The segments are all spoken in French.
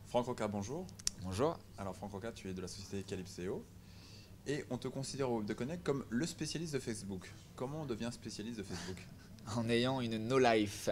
Franck Roca, bonjour. Bonjour. Alors Franck Roca, tu es de la société Calypseo et on te considère au Web de Connect comme le spécialiste de Facebook. Comment on devient spécialiste de Facebook? En ayant une no life.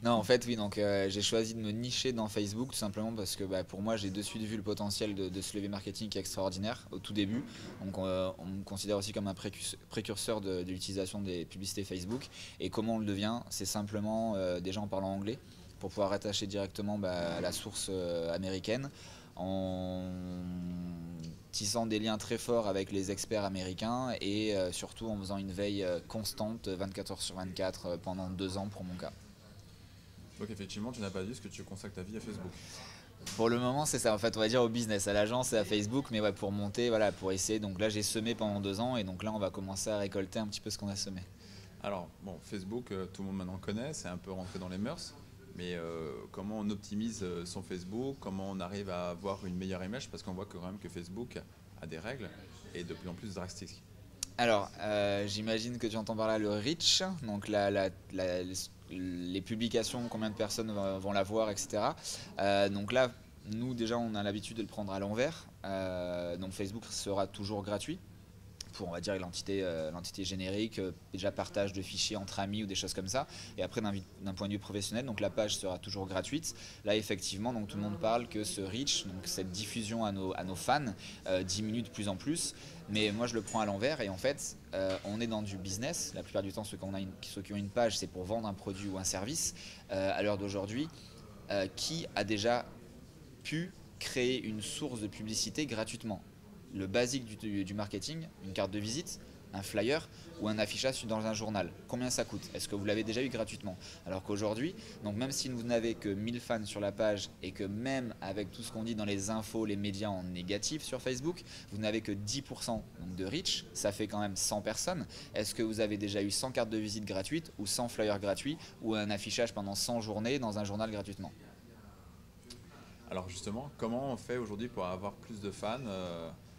Non, en fait, oui, donc j'ai choisi de me nicher dans Facebook tout simplement parce que pour moi, j'ai de suite vu le potentiel de ce levier marketing qui est extraordinaire au tout début. Donc, on me considère aussi comme un précurseur de l'utilisation des publicités Facebook. Et comment on le devient? C'est simplement déjà en parlant anglais pour pouvoir rattacher directement à la source américaine, en tissant des liens très forts avec les experts américains et surtout en faisant une veille constante 24 heures sur 24 pendant 2 ans pour mon cas. Donc effectivement, tu n'as pas dit ce que tu consacres ta vie à Facebook. Pour le moment, c'est ça, en fait, on va dire au business, à l'agence et à Facebook, mais ouais, pour monter, voilà, pour essayer. Donc là, j'ai semé pendant 2 ans et donc là, on va commencer à récolter un petit peu ce qu'on a semé. Alors bon, Facebook, tout le monde maintenant connaît, c'est un peu rentré dans les mœurs. Mais comment on optimise son Facebook? Comment on arrive à avoir une meilleure image? Parce qu'on voit quand même que Facebook a des règles et de plus en plus drastiques. Alors, j'imagine que tu entends par là le reach, donc les publications, combien de personnes vont la voir, etc. Donc là, nous déjà, on a l'habitude de le prendre à l'envers. Donc Facebook sera toujours gratuit pour, on va dire, l'entité générique, déjà partage de fichiers entre amis ou des choses comme ça. Et après, d'un point de vue professionnel, donc la page sera toujours gratuite. Là, effectivement, donc tout le monde parle que ce reach, donc cette diffusion à nos fans, diminue de plus en plus. Mais moi, je le prends à l'envers et en fait, on est dans du business. La plupart du temps, ceux qui ont une page, c'est pour vendre un produit ou un service. À l'heure d'aujourd'hui, qui a déjà pu créer une source de publicité gratuitement? Le basique du marketing, une carte de visite, un flyer ou un affichage dans un journal. Combien ça coûte? Est-ce que vous l'avez déjà eu gratuitement? Alors qu'aujourd'hui, donc même si vous n'avez que 1000 fans sur la page et que même avec tout ce qu'on dit dans les infos, les médias en négatif sur Facebook, vous n'avez que 10% donc de reach, ça fait quand même 100 personnes. Est-ce que vous avez déjà eu 100 cartes de visite gratuites ou 100 flyers gratuits ou un affichage pendant 100 journées dans un journal gratuitement? Alors justement, comment on fait aujourd'hui pour avoir plus de fans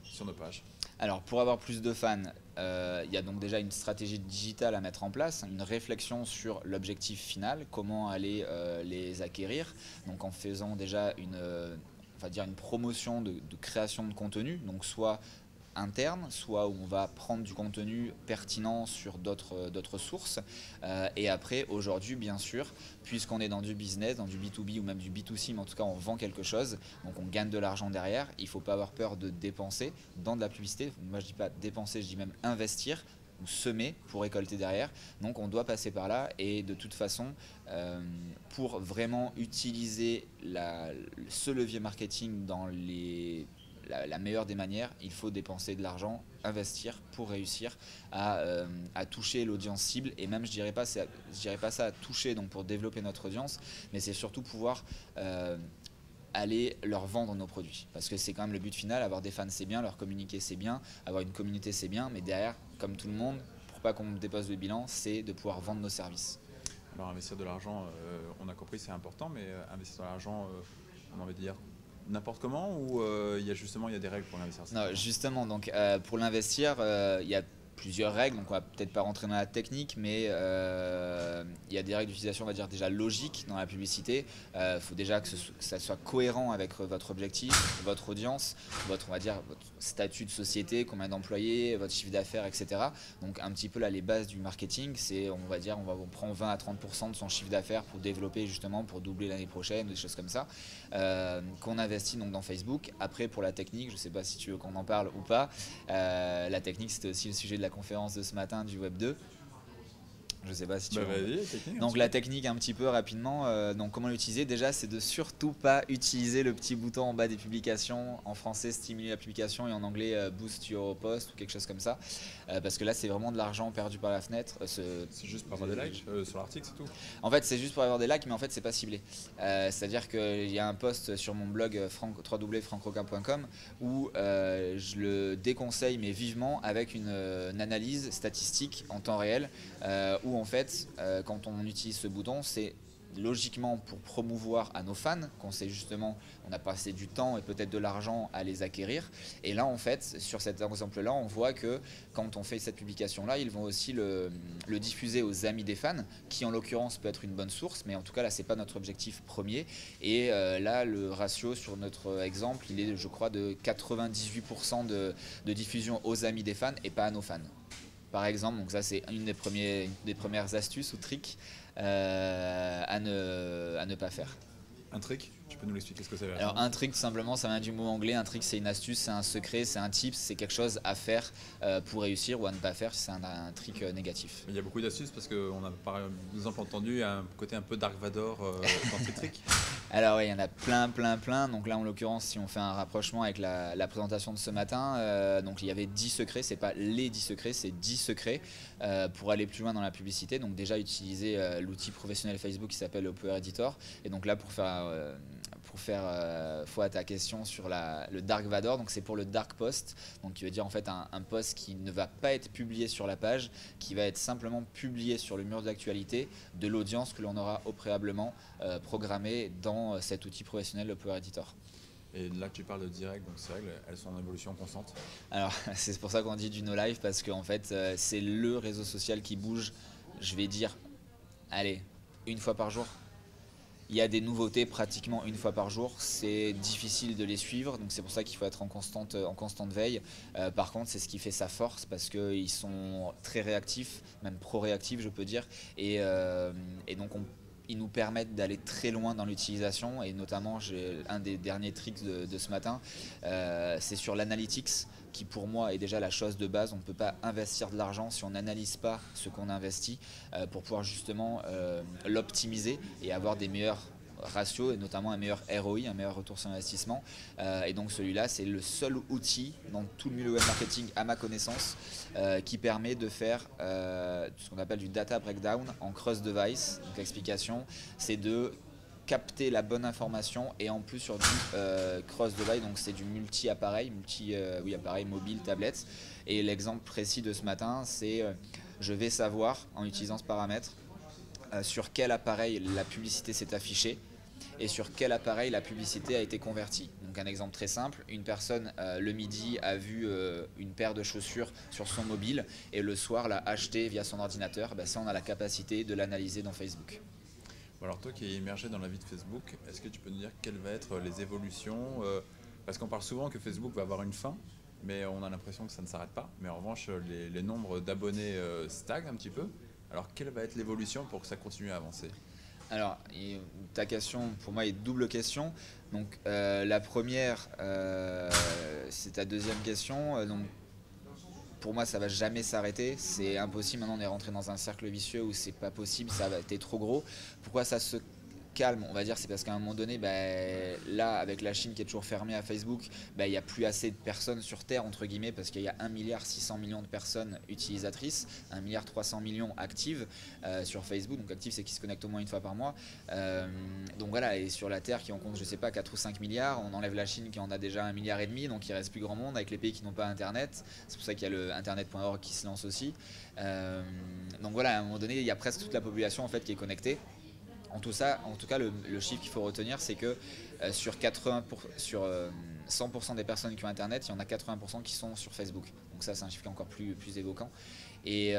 sur nos pages? Alors pour avoir plus de fans, il y a donc déjà une stratégie digitale à mettre en place, une réflexion sur l'objectif final, comment aller les acquérir, donc en faisant déjà on va dire une promotion de création de contenu, donc soit interne, soit où on va prendre du contenu pertinent sur d'autres sources. Et après, aujourd'hui, bien sûr, puisqu'on est dans du business, dans du B2B ou même du B2C, mais en tout cas, on vend quelque chose, donc on gagne de l'argent derrière. Il ne faut pas avoir peur de dépenser dans de la publicité. Moi, je ne dis pas dépenser, je dis même investir ou semer pour récolter derrière. Donc on doit passer par là et de toute façon, pour vraiment utiliser ce levier marketing dans la meilleure des manières, il faut dépenser de l'argent, investir pour réussir à toucher l'audience cible. Et même, je dirais pas ça à toucher, donc pour développer notre audience, mais c'est surtout pouvoir aller leur vendre nos produits. Parce que c'est quand même le but final, avoir des fans c'est bien, leur communiquer c'est bien, avoir une communauté c'est bien, mais derrière, comme tout le monde, pour pas qu'on dépasse le bilan, c'est de pouvoir vendre nos services. Alors investir de l'argent, on a compris c'est important, mais investir de l'argent, on a envie de dire n'importe comment ou il y a des règles pour l'investir? Non, justement, donc pour l'investir, il y a plusieurs règles, donc on va peut-être pas rentrer dans la technique, mais il y a des règles d'utilisation, on va dire déjà logiques dans la publicité. Il faut déjà que ça soit cohérent avec votre objectif, votre audience, on va dire votre statut de société, combien d'employés, votre chiffre d'affaires, etc. Donc un petit peu là les bases du marketing, c'est on va dire on prend 20 à 30% de son chiffre d'affaires pour développer justement, pour doubler l'année prochaine, des choses comme ça, qu'on investit donc dans Facebook. Après pour la technique, je sais pas si tu veux qu'on en parle ou pas, la technique c'était aussi le sujet de la conférence de ce matin du Web 2. Je sais pas si tu veux. Donc la technique un petit peu rapidement, donc comment l'utiliser? Déjà c'est de surtout pas utiliser le petit bouton en bas des publications, en français stimuler la publication et en anglais boost your post ou quelque chose comme ça, parce que là c'est vraiment de l'argent perdu par la fenêtre. C'est juste pour avoir des likes sur l'article, c'est tout? En fait c'est juste pour avoir des likes, mais en fait c'est pas ciblé. C'est-à-dire qu'il y a un post sur mon blog www.francroca.com où je le déconseille mais vivement avec une analyse statistique en temps réel, où en fait quand on utilise ce bouton, c'est logiquement pour promouvoir à nos fans, qu'on sait justement, on a passé du temps et peut-être de l'argent à les acquérir. Et là, en fait, sur cet exemple-là, on voit que quand on fait cette publication-là, ils vont aussi le diffuser aux amis des fans, qui en l'occurrence peut être une bonne source, mais en tout cas là, c'est pas notre objectif premier. Et là, le ratio sur notre exemple, il est, je crois, de 98% de diffusion aux amis des fans et pas à nos fans. Par exemple, donc ça c'est une des premières astuces ou tricks à ne pas faire. Un trick, tu peux nous l'expliquer ce que c'est? Alors un trick, tout simplement, ça vient du mot anglais. Un trick, c'est une astuce, c'est un secret, c'est un tip, c'est quelque chose à faire pour réussir ou à ne pas faire si c'est un trick négatif. Il y a beaucoup d'astuces parce qu'on a par exemple entendu un côté un peu Dark Vador dans ces tricks. Alors oui, il y en a plein. Donc là, en l'occurrence, si on fait un rapprochement avec la présentation de ce matin, donc il y avait 10 secrets, c'est pas les 10 secrets, c'est 10 secrets pour aller plus loin dans la publicité. Donc déjà, utiliser l'outil professionnel Facebook qui s'appelle Power Editor. Et donc là, pour faire foi à ta question sur le Dark Vador, donc c'est pour le Dark Post, donc qui veut dire en fait un post qui ne va pas être publié sur la page, qui va être simplement publié sur le mur d'actualité de l'audience que l'on aura au préalablement programmée dans cet outil professionnel, le Power Editor. Et là que tu parles de direct, donc ces règles, elles sont en évolution constante? Alors c'est pour ça qu'on dit du no live, parce qu'en fait c'est le réseau social qui bouge, je vais dire, allez, une fois par jour. Il y a des nouveautés pratiquement une fois par jour, c'est difficile de les suivre, donc c'est pour ça qu'il faut être en constante veille. Par contre, c'est ce qui fait sa force, parce qu'ils sont très réactifs, même pro-réactifs je peux dire, et donc ils nous permettent d'aller très loin dans l'utilisation. Et notamment, un des derniers tricks de ce matin, c'est sur l'analytics, qui pour moi est déjà la chose de base. On ne peut pas investir de l'argent si on n'analyse pas ce qu'on investit pour pouvoir justement l'optimiser et avoir des meilleurs ratios et notamment un meilleur ROI, un meilleur retour sur investissement. Et donc celui-là, c'est le seul outil dans tout le milieu web marketing à ma connaissance qui permet de faire ce qu'on appelle du data breakdown en cross device. Donc l'explication, c'est de capter la bonne information et en plus sur du cross device, donc c'est du multi-appareil, appareil mobile, tablette. Et l'exemple précis de ce matin, c'est je vais savoir en utilisant ce paramètre sur quel appareil la publicité s'est affichée et sur quel appareil la publicité a été convertie. Donc un exemple très simple, une personne le midi a vu une paire de chaussures sur son mobile et le soir l'a acheté via son ordinateur. Ça, on a la capacité de l'analyser dans Facebook. Alors toi qui es immergé dans la vie de Facebook, est-ce que tu peux nous dire quelles vont être les évolutions parce qu'on parle souvent que Facebook va avoir une fin, mais on a l'impression que ça ne s'arrête pas. Mais en revanche, les nombres d'abonnés stagnent un petit peu. Alors quelle va être l'évolution pour que ça continue à avancer? Alors, ta question pour moi est double question. Donc la première, c'est ta deuxième question. Donc pour moi, ça va jamais s'arrêter. C'est impossible. Maintenant, on est rentré dans un cercle vicieux où c'est pas possible. Ça va être trop gros. Pourquoi ça se calme, on va dire, c'est parce qu'à un moment donné, là, avec la Chine qui est toujours fermée à Facebook, il n'y a plus assez de personnes sur Terre, entre guillemets, parce qu'il y a 1,6 milliard de personnes utilisatrices, 1,3 milliard actives sur Facebook. Donc actives, c'est qui se connectent au moins une fois par mois. Donc voilà, et sur la Terre qui en compte, je sais pas, 4 ou 5 milliards, on enlève la Chine qui en a déjà 1,5 milliard, donc il reste plus grand monde avec les pays qui n'ont pas Internet. C'est pour ça qu'il y a le internet.org qui se lance aussi. Donc voilà, à un moment donné, il y a presque toute la population en fait qui est connectée. En tout cas, le chiffre qu'il faut retenir, c'est que sur 100% des personnes qui ont Internet, il y en a 80% qui sont sur Facebook. Donc ça, c'est un chiffre qui est encore plus évoquant. Et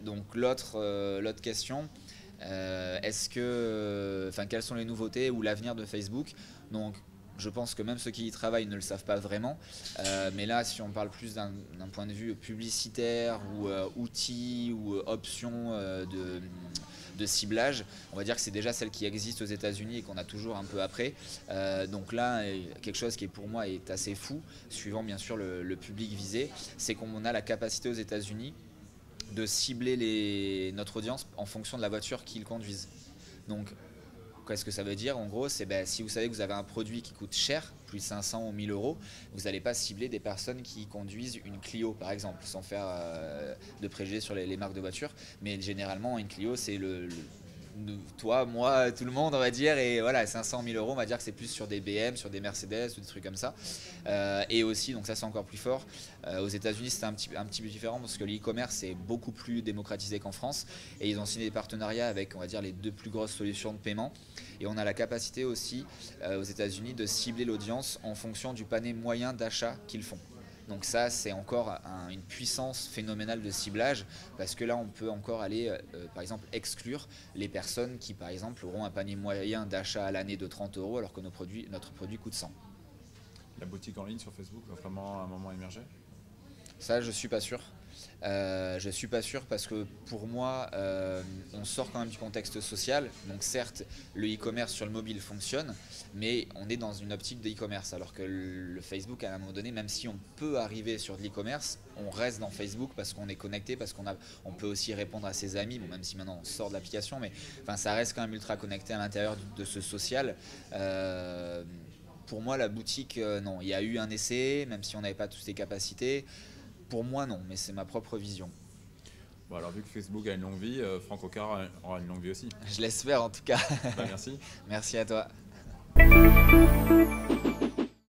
donc l'autre question, quelles sont les nouveautés ou l'avenir de Facebook? Donc je pense que même ceux qui y travaillent ne le savent pas vraiment. Mais là, si on parle plus d'un point de vue publicitaire ou outils ou options de ciblage, on va dire que c'est déjà celle qui existe aux États-Unis et qu'on a toujours un peu après. Donc là, quelque chose qui pour moi est assez fou, suivant bien sûr le public visé, c'est qu'on a la capacité aux États-Unis de cibler notre audience en fonction de la voiture qu'ils conduisent. Donc qu'est-ce que ça veut dire? En gros, c'est si vous savez que vous avez un produit qui coûte cher, plus de 500 ou 1000 euros, vous n'allez pas cibler des personnes qui conduisent une Clio par exemple, sans faire de préjugés sur les marques de voitures. Mais généralement, une Clio, c'est toi, moi, tout le monde, on va dire, et voilà, 500 000 euros, on va dire que c'est plus sur des BM, sur des Mercedes ou des trucs comme ça. Et aussi, donc ça c'est encore plus fort, aux États-Unis c'est un petit peu différent parce que l'e-commerce est beaucoup plus démocratisé qu'en France et ils ont signé des partenariats avec, on va dire, les 2 plus grosses solutions de paiement. Et on a la capacité aussi aux États-Unis de cibler l'audience en fonction du panier moyen d'achat qu'ils font. Donc ça, c'est encore une puissance phénoménale de ciblage parce que là, on peut encore aller, par exemple, exclure les personnes qui, par exemple, auront un panier moyen d'achat à l'année de 30 euros alors que notre produit coûte 100. La boutique en ligne sur Facebook va vraiment à un moment émerger? Ça, je suis pas sûr. Je suis pas sûr parce que pour moi, on sort quand même du contexte social. Donc certes, le e-commerce sur le mobile fonctionne, mais on est dans une optique de e-commerce. Alors que le Facebook, à un moment donné, même si on peut arriver sur de l'e-commerce, on reste dans Facebook parce qu'on est connecté, parce on peut aussi répondre à ses amis. Bon, même si maintenant on sort de l'application, mais enfin, ça reste quand même ultra connecté à l'intérieur de ce social. Pour moi, la boutique, non. Il y a eu un essai, même si on n'avait pas toutes les capacités. Pour moi, non, mais c'est ma propre vision. Bon, alors vu que Facebook a une longue vie, Franck Ocard aura une longue vie aussi. Je l'espère en tout cas. Bah, merci. Merci à toi.